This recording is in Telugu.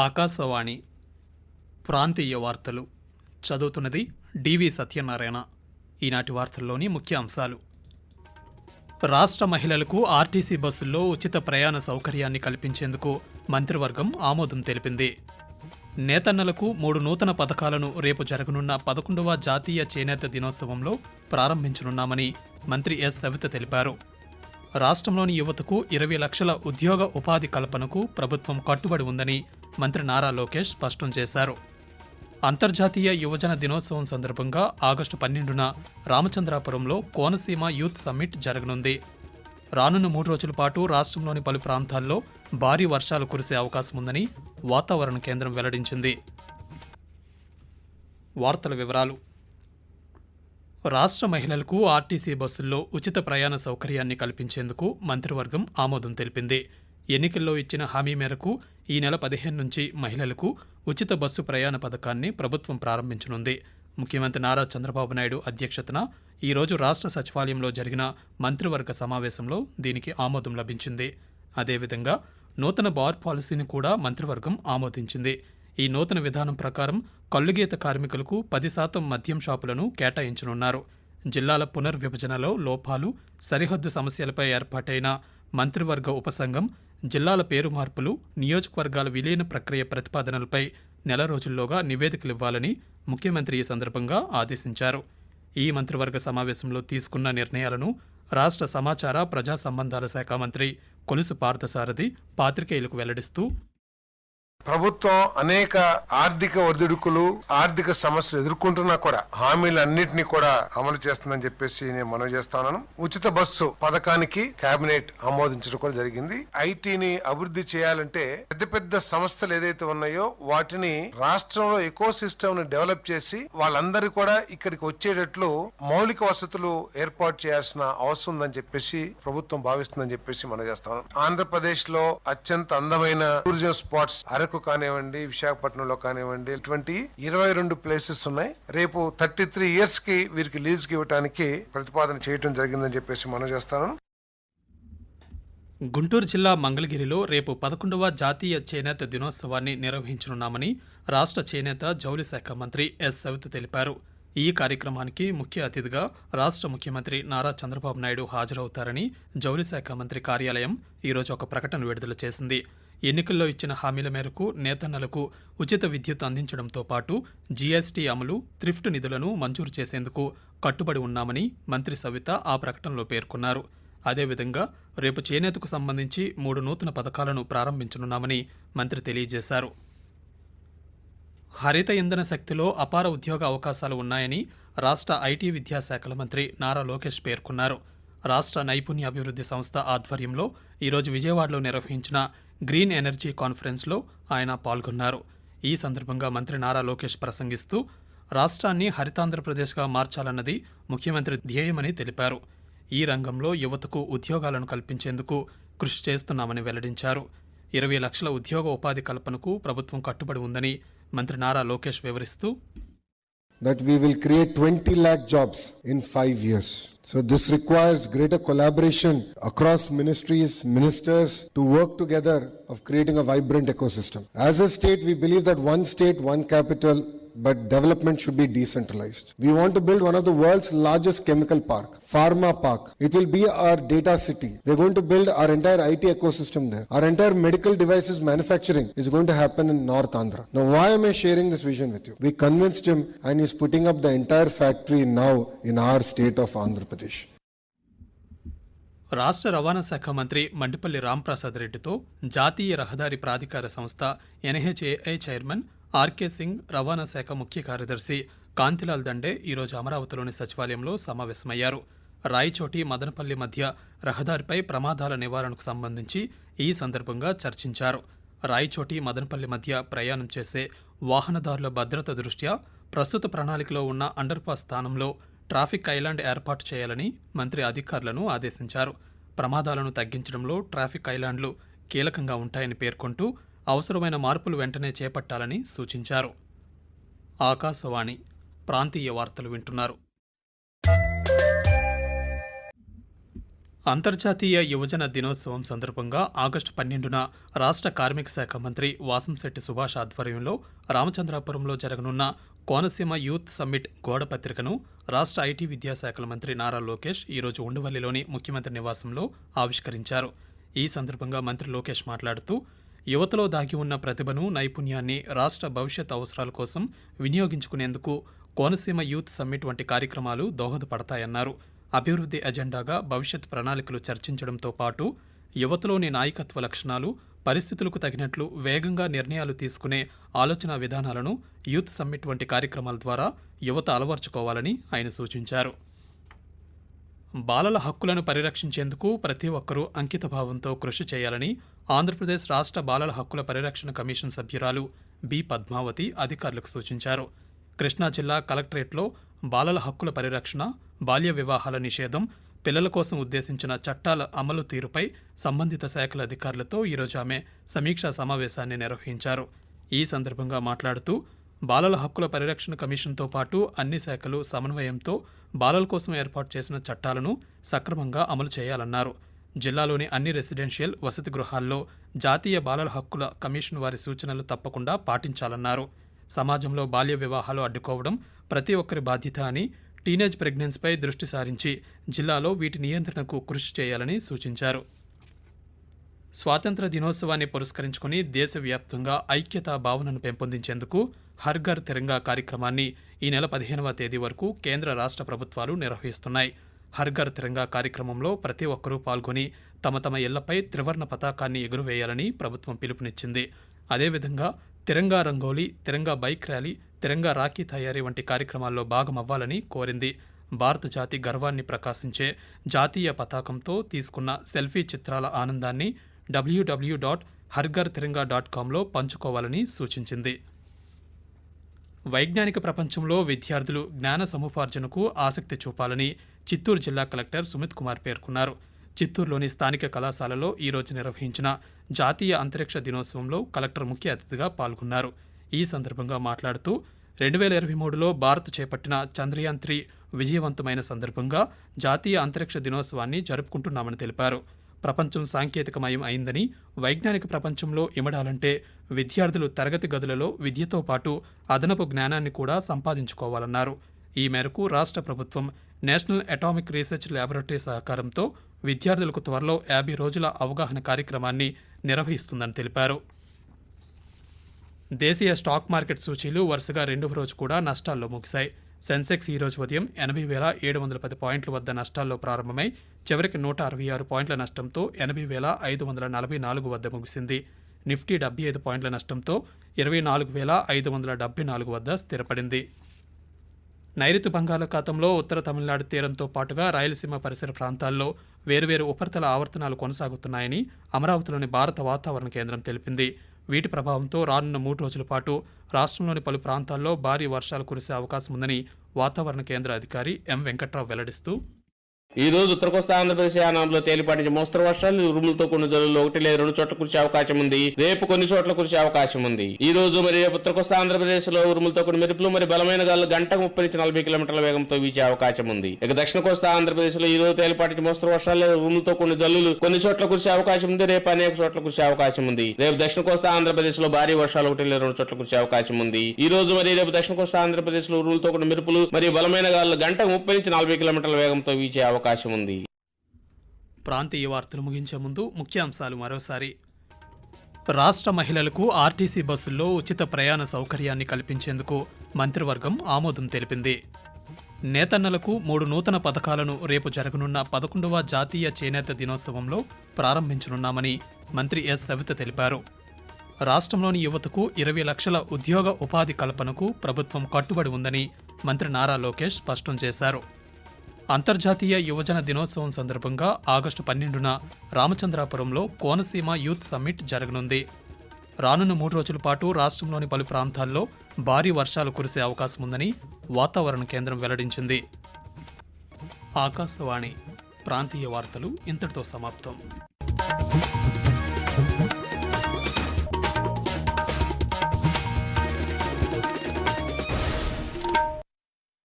ఆకాశవాణి ప్రాంతీయ వార్తలు చదువుతున్నది డివి సత్యనారాయణ. ఈనాటి వార్తల్లోని ముఖ్య అంశాలు: రాష్ట్ర మహిళలకు ఆర్టీసీ బస్సుల్లో ఉచిత ప్రయాణ సౌకర్యాన్ని కల్పించేందుకు మంత్రివర్గం ఆమోదం తెలిపింది. నేతన్నలకు 3 నూతన పథకాలను రేపు జరగనున్న 11వ జాతీయ చేనేత దినోత్సవంలో ప్రారంభించనున్నామని మంత్రి ఎస్ సవిత తెలిపారు. రాష్ట్రంలోని యువతకు 20 లక్షల ఉద్యోగ ఉపాధి కల్పనకు ప్రభుత్వం కట్టుబడి ఉందని మంత్రి నారా లోకేష్ స్పష్టం చేశారు. అంతర్జాతీయ యువజన దినోత్సవం సందర్భంగా ఆగస్టు 12న రామచంద్రాపురంలో కోనసీమ యూత్ సమ్మిట్ జరగనుంది. రానున్న 3 రోజుల పాటు రాష్ట్రంలోని పలు ప్రాంతాల్లో భారీ వర్షాలు కురిసే అవకాశం ఉందని వాతావరణ కేంద్రం వెల్లడించింది. వార్తల వివరాలు: రాష్ట్ర మహిళలకు ఆర్టీసీ బస్సుల్లో ఉచిత ప్రయాణ సౌకర్యాన్ని కల్పించేందుకు మంత్రివర్గం ఆమోదం తెలిపింది. ఎన్నికల్లో ఇచ్చిన హామీ మేరకు ఈ నెల 15 నుంచి మహిళలకు ఉచిత బస్సు ప్రయాణ పథకాన్ని ప్రభుత్వం ప్రారంభించనుంది. ముఖ్యమంత్రి నారా చంద్రబాబు నాయుడు అధ్యక్షతన ఈరోజు రాష్ట్ర సచివాలయంలో జరిగిన మంత్రివర్గ సమావేశంలో దీనికి ఆమోదం లభించింది. అదేవిధంగా నూతన బార్ పాలసీని కూడా మంత్రివర్గం ఆమోదించింది. ఈ నూతన విధానం ప్రకారం కల్లుగీత కార్మికులకు 10% మద్యం షాపులను కేటాయించనున్నారు. జిల్లాల పునర్విభజనలో లోపాలు, సరిహద్దు సమస్యలపై ఏర్పాటైన మంత్రివర్గ ఉపసంఘం జిల్లాల పేరు మార్పులు, నియోజకవర్గాల విలీన ప్రక్రియ ప్రతిపాదనలపై నెల రోజుల్లోగా నివేదికలివ్వాలని ముఖ్యమంత్రి ఈ సందర్భంగా ఆదేశించారు. ఈ మంత్రివర్గ సమావేశంలో తీసుకున్న నిర్ణయాలను రాష్ట్ర సమాచార ప్రజా సంబంధాల శాఖ మంత్రి కొలుసు పార్థసారథి పాత్రికేయులకు వెల్లడిస్తూ, ప్రభుత్వం అనేక ఆర్థిక ఒడిదుడుకులు, ఆర్థిక సమస్యలు ఎదుర్కొంటున్నా కూడా హామీలన్నింటినీ కూడా అమలు చేస్తుందని చెప్పేసి నేను మనవి చేస్తాను. ఉచిత బస్సు పథకానికి కేబినెట్ ఆమోదించడం కూడా జరిగింది. ఐటీని అభివృద్ధి చేయాలంటే పెద్ద పెద్ద సంస్థలు ఏదైతే ఉన్నాయో వాటిని రాష్ట్రంలో ఎకో సిస్టమ్ ని డెవలప్ చేసి వాళ్ళందరూ కూడా ఇక్కడికి వచ్చేటట్లు మౌలిక వసతులు ఏర్పాటు చేయాల్సిన అవసరం ఉందని చెప్పేసి ప్రభుత్వం భావిస్తుందని చెప్పేసి మనం చేస్తాను. ఆంధ్రప్రదేశ్ లో అత్యంత అందమైన టూరిజం స్పాట్స్ అరకు కానివ్వండి, విశాఖపట్నంలో కానివ్వండి, ఇటువంటి 22 ప్లేసెస్ ఉన్నాయి. రేపు 33 years కి వీరికి లీజ్ కి ఇవ్వడానికి ప్రతిపాదన చేయడం జరిగిందని చెప్పేసి మనం చేస్తాను. గుంటూరు జిల్లా మంగళగిరిలో రేపు 11వ జాతీయ చేనేత దినోత్సవాన్ని నిర్వహించనున్నామని రాష్ట్ర చేనేత జౌళి శాఖ మంత్రి ఎస్ సవిత తెలిపారు. ఈ కార్యక్రమానికి ముఖ్య అతిథిగా రాష్ట్ర ముఖ్యమంత్రి నారా చంద్రబాబు నాయుడు హాజరవుతారని జౌళి శాఖ మంత్రి కార్యాలయం ఈరోజు ఒక ప్రకటన విడుదల చేసింది. ఎన్నికల్లో ఇచ్చిన హామీల మేరకు నేతన్నలకు ఉచిత విద్యుత్ అందించడంతో పాటు జీఎస్టీ అమలు, థ్రిఫ్ట్ నిధులను మంజూరు చేసేందుకు కట్టుబడి ఉన్నామని మంత్రి సవిత ఆ ప్రకటనలో పేర్కొన్నారు. అదేవిధంగా రేపు చేనేతకు సంబంధించి 3 నూతన పథకాలను ప్రారంభించనున్నామని మంత్రి తెలియజేశారు. హరిత ఇంధన శక్తిలో అపార ఉద్యోగ అవకాశాలు ఉన్నాయని రాష్ట్ర ఐటీ విద్యాశాఖల మంత్రి నారా లోకేష్ పేర్కొన్నారు. రాష్ట్ర నైపుణ్యాభివృద్ధి సంస్థ ఆధ్వర్యంలో ఈరోజు విజయవాడలో నిర్వహించిన గ్రీన్ ఎనర్జీ కాన్ఫరెన్స్లో ఆయన పాల్గొన్నారు. ఈ సందర్భంగా మంత్రి నారా లోకేష్ ప్రసంగిస్తూ, రాష్ట్రాన్ని హరితాంధ్రప్రదేశ్గా మార్చాలన్నది ముఖ్యమంత్రి ధ్యేయమని తెలిపారు. ఈ రంగంలో యువతకు ఉద్యోగాలను కల్పించేందుకు కృషి చేస్తున్నామని వెల్లడించారు. 20 లక్షల ఉద్యోగ ఉపాధి కల్పనకు ప్రభుత్వం కట్టుబడి ఉందని మంత్రి నారా లోకేష్ వివరిస్తూ, that we will create 20 lakh jobs in 5 years. So this requires greater collaboration across ministries, ministers to work together of creating a vibrant ecosystem. As a state, we believe that one state, one capital, but development should be decentralized. We want to build one of the world's largest chemical park, Pharma Park. It will be our data city. We're going to build our entire IT ecosystem there. Our entire medical devices manufacturing is going to happen in North Andhra. Now, why am I sharing this vision with you? We convinced him and he's putting up the entire factory now in our state of Andhra Pradesh. రాష్ట్ర రవాణా శాఖ మంత్రి మండిపల్లి రాంప్రసాద్ రెడ్డితో జాతీయ రహదారి ప్రాధికార సంస్థ ఎన్హెచ్ఏఐ చైర్మన్ ఆర్కే సింగ్, రవాణా శాఖ ముఖ్య కార్యదర్శి కాంతిలాల్ దండే ఈరోజు అమరావతిలోని సచివాలయంలో సమావేశమయ్యారు. రాయచోటి, మదనపల్లి మధ్య రహదారిపై ప్రమాదాల నివారణకు సంబంధించి ఈ సందర్భంగా చర్చించారు. రాయచోటి, మదనపల్లి మధ్య ప్రయాణం చేసే వాహనదారుల భద్రత దృష్ట్యా ప్రస్తుత ప్రణాళికలో ఉన్న అండర్పాస్ స్థానంలో ట్రాఫిక్ ఐలాండ్ ఏర్పాటు చేయాలని మంత్రి అధికారులను ఆదేశించారు. ప్రమాదాలను తగ్గించడంలో ట్రాఫిక్ ఐలాండ్లు కీలకంగా ఉంటాయని పేర్కొంటూ అవసరమైన మార్పులు వెంటనే చేపట్టాలని సూచించారు. ఆకాశవాణి ప్రాంతీయ వార్తలు వింటున్నారు. అంతర్జాతీయ యువజన దినోత్సవం సందర్భంగా ఆగస్టు 12న రాష్ట్ర కార్మిక శాఖ మంత్రి వాసంశెట్టి సుభాష్ ఆధ్వర్యంలో రామచంద్రాపురంలో జరగనున్న కోనసీమ యూత్ సమ్మిట్ గోడ పత్రికను రాష్ట్ర ఐటీ విద్యాశాఖల మంత్రి నారా లోకేష్ ఈరోజు ఉండవల్లిలోని ముఖ్యమంత్రి నివాసంలో ఆవిష్కరించారు. ఈ సందర్భంగా మంత్రి లోకేష్ మాట్లాడుతూ యువతలో దాగి ఉన్న ప్రతిభను, నైపుణ్యాన్ని రాష్ట్ర భవిష్యత్ అవసరాల కోసం వినియోగించుకునేందుకు కోనసీమ యూత్ సమ్మిట్ వంటి కార్యక్రమాలు దోహదపడతాయన్నారు. అభివృద్ధి ఎజెండాగా భవిష్యత్ ప్రణాళికలు చర్చించడంతో పాటు యువతలోని నాయకత్వ లక్షణాలు, పరిస్థితులకు తగినట్లు వేగంగా నిర్ణయాలు తీసుకునే ఆలోచన విధానాలను యూత్ సమ్మిట్ వంటి కార్యక్రమాల ద్వారా యువత అలవర్చుకోవాలని ఆయన సూచించారు. బాలల హక్కులను పరిరక్షించేందుకు ప్రతి ఒక్కరూ అంకితభావంతో కృషి చేయాలని ఆంధ్రప్రదేశ్ రాష్ట్ర బాలల హక్కుల పరిరక్షణ కమిషన్ సభ్యురాలు బి పద్మావతి అధికారులకు సూచించారు. కృష్ణా జిల్లా కలెక్టరేట్లో బాలల హక్కుల పరిరక్షణ, బాల్య వివాహాల నిషేధం, పిల్లల కోసం ఉద్దేశించిన చట్టాల అమలు తీరుపై సంబంధిత శాఖల అధికారులతో ఈరోజు ఆమె సమీక్షా సమావేశాన్ని నిర్వహించారు. ఈ సందర్భంగా మాట్లాడుతూ బాలల హక్కుల పరిరక్షణ కమిషన్తో పాటు అన్ని శాఖలు సమన్వయంతో బాలల కోసం ఏర్పాటు చేసిన చట్టాలను సక్రమంగా అమలు చేయాలన్నారు. జిల్లాలోని అన్ని రెసిడెన్షియల్ వసతి గృహాల్లో జాతీయ బాలల హక్కుల కమిషన్ వారి సూచనలు తప్పకుండా పాటించాలన్నారు. సమాజంలో బాల్య వివాహాలు అడ్డుకోవడం ప్రతి ఒక్కరి బాధ్యత అని, టీనేజ్ ప్రెగ్నెన్సీపై దృష్టి సారించి జిల్లాలో వీటి నియంత్రణకు కృషి చేయాలని సూచించారు. స్వాతంత్ర దినోత్సవాన్ని పురస్కరించుకుని దేశవ్యాప్తంగా ఐక్యతా భావనను పెంపొందించేందుకు హర్ ఘర్ తిరంగా కార్యక్రమాన్ని ఈ నెల 15వ తేదీ వరకు కేంద్ర రాష్ట్ర ప్రభుత్వాలు నిర్వహిస్తున్నాయి. హర్ ఘర్ తిరంగా కార్యక్రమంలో ప్రతి ఒక్కరూ పాల్గొని తమ తమ ఇళ్లపై త్రివర్ణ పతాకాన్ని ఎగురవేయాలని ప్రభుత్వం పిలుపునిచ్చింది. అదేవిధంగా తిరంగా రంగోలీ, తిరంగా బైక్ ర్యాలీ, తిరంగా రాఖీ తయారీ వంటి కార్యక్రమాల్లో భాగమవ్వాలని కోరింది. భారత జాతి గర్వాన్ని ప్రకాశించే జాతీయ పతాకంతో తీసుకున్న సెల్ఫీ చిత్రాల ఆనందాన్ని www.harghar-tiranga.comలో పంచుకోవాలని సూచించింది. వైజ్ఞానిక ప్రపంచంలో విద్యార్థులు జ్ఞాన సముపార్జనకు ఆసక్తి చూపాలని చిత్తూరు జిల్లా కలెక్టర్ సుమిత్ కుమార్ పేర్కొన్నారు. చిత్తూరులోని స్థానిక కళాశాలలో ఈరోజు నిర్వహించిన జాతీయ అంతరిక్ష దినోత్సవంలో కలెక్టర్ ముఖ్య అతిథిగా పాల్గొన్నారు. ఈ సందర్భంగా మాట్లాడుతూ 2023లో భారత్ చేపట్టిన చంద్రయాన్ 3 విజయవంతమైన సందర్భంగా జాతీయ అంతరిక్ష దినోత్సవాన్ని జరుపుకుంటున్నామని తెలిపారు. ప్రపంచం సాంకేతికమయం అయిందని, వైజ్ఞానిక ప్రపంచంలో ఇమడాలంటే విద్యార్థులు తరగతి గదులలో విద్యతో పాటు అదనపు జ్ఞానాన్ని కూడా సంపాదించుకోవాలన్నారు. ఈ మేరకు రాష్ట్ర ప్రభుత్వం నేషనల్ అటామిక్ రీసెర్చ్ ల్యాబొరేటరీ సహకారంతో విద్యార్థులకు త్వరలో 50 రోజుల అవగాహన కార్యక్రమాన్ని నిర్వహిస్తుందని తెలిపారు. దేశీయ స్టాక్ మార్కెట్ సూచీలు వరుసగా రెండవ రోజు కూడా నష్టాల్లో ముగిశాయి. సెన్సెక్స్ ఈ రోజు ఉదయం 80,710 పాయింట్ల వద్ద నష్టాల్లో ప్రారంభమై చివరికి 166 పాయింట్ల నష్టంతో 80,544 వద్ద ముగిసింది. నిఫ్టీ 75 పాయింట్ల నష్టంతో 24,574 వద్ద స్థిరపడింది. నైరుతి బంగాళాఖాతంలో ఉత్తర తమిళనాడు తీరంతో పాటుగా రాయలసీమ పరిసర ప్రాంతాల్లో వేర్వేరు ఉపరితల ఆవర్తనాలు కొనసాగుతున్నాయని అమరావతిలోని భారత వాతావరణ కేంద్రం తెలిపింది. వీటి ప్రభావంతో రానున్న 3 రోజుల పాటు రాష్ట్రంలోని పలు ప్రాంతాల్లో భారీ వర్షాలు కురిసే అవకాశం ఉందని వాతావరణ కేంద్ర అధికారి ఎం వెంకట్రావు వెల్లడిస్తూ ఈ రోజు ఉత్తర కోస్తా ఆంధ్రప్రదేశ్ యానాంలో తేలిపాటి నుంచి మోస్తరు వర్షాలు, ఉరుములతో కొన్ని జల్లులు 1 లేదా 2 చోట్ల కురిసే అవకాశం ఉంది. రేపు కొన్ని చోట్ల కురిసే అవకాశం ఉంది. ఈ రోజు మరి రేపు ఉత్తర కోస్తా ఆంధ్రప్రదేశ్ లో ఉరుములతో కొన్ని మెరుపులు మరి బలమైన గాలులు గంటకు 30 నుంచి 40 కిలోమీటర్ల వేగంతో వీచే అవకాశం ఉంది. ఇక దక్షిణ కోస్తా ఆంధ్రప్రదేశ్ లో ఈ రోజు తేలిపాటి నుంచి మోస్తరు వర్షాలు లేదా ఉరుములతో కొన్ని జల్లులు కొన్ని చోట్ల కురిసే అవకాశం ఉంది. రేపు అనేక చోట్ల కురిసే అవకాశం ఉంది. రేపు దక్షిణ కోస్తా ఆంధ్రప్రదేశ్ లో భారీ వర్షాలు 1 లేదా 2 చోట్ల కురిసే అవకాశం ఉంది. ఈ రోజు మరి రేపు దక్షిణ కోస్తా ఆంధ్రప్రదేశ్ లో ఉరుములతో కొన్ని మెరుపులు మరియు బలమైన గాలులు గంటకు 30 నుంచి 40 కిలోమీటర్ల వేగంతో వీచే అవకాశం ఉంది. ప్రాంతీయ వార్తలు ముగించే ముందు ముఖ్యాంశాలు మరోసారి. రాష్ట్ర మహిళలకు ఆర్టీసీ బస్సుల్లో ఉచిత ప్రయాణ సౌకర్యాన్ని కల్పించేందుకు మంత్రివర్గం ఆమోదం తెలిపింది. నేతన్నలకు 3 నూతన పథకాలను రేపు జరగనున్న 11వ జాతీయ చేనేత దినోత్సవంలో ప్రారంభించనున్నామని మంత్రి ఎస్ సవిత తెలిపారు. రాష్ట్రంలోని యువతకు 20 లక్షల ఉద్యోగ ఉపాధి కల్పనకు ప్రభుత్వం కట్టుబడి ఉందని మంత్రి నారా లోకేష్ స్పష్టం చేశారు. అంతర్జాతీయ యువజన దినోత్సవం సందర్భంగా ఆగస్టు 12న రామచంద్రాపురంలో కోనసీమ యూత్ సమ్మిట్ జరగనుంది. రానున్న 3 రోజుల పాటు రాష్ట్రంలోని పలు ప్రాంతాల్లో భారీ వర్షాలు కురిసే అవకాశం ఉందని వాతావరణ కేంద్రం వెల్లడించింది. ఆకాశవాణి ప్రాంతీయ వార్తలు ఇంతటితో సమాప్తం.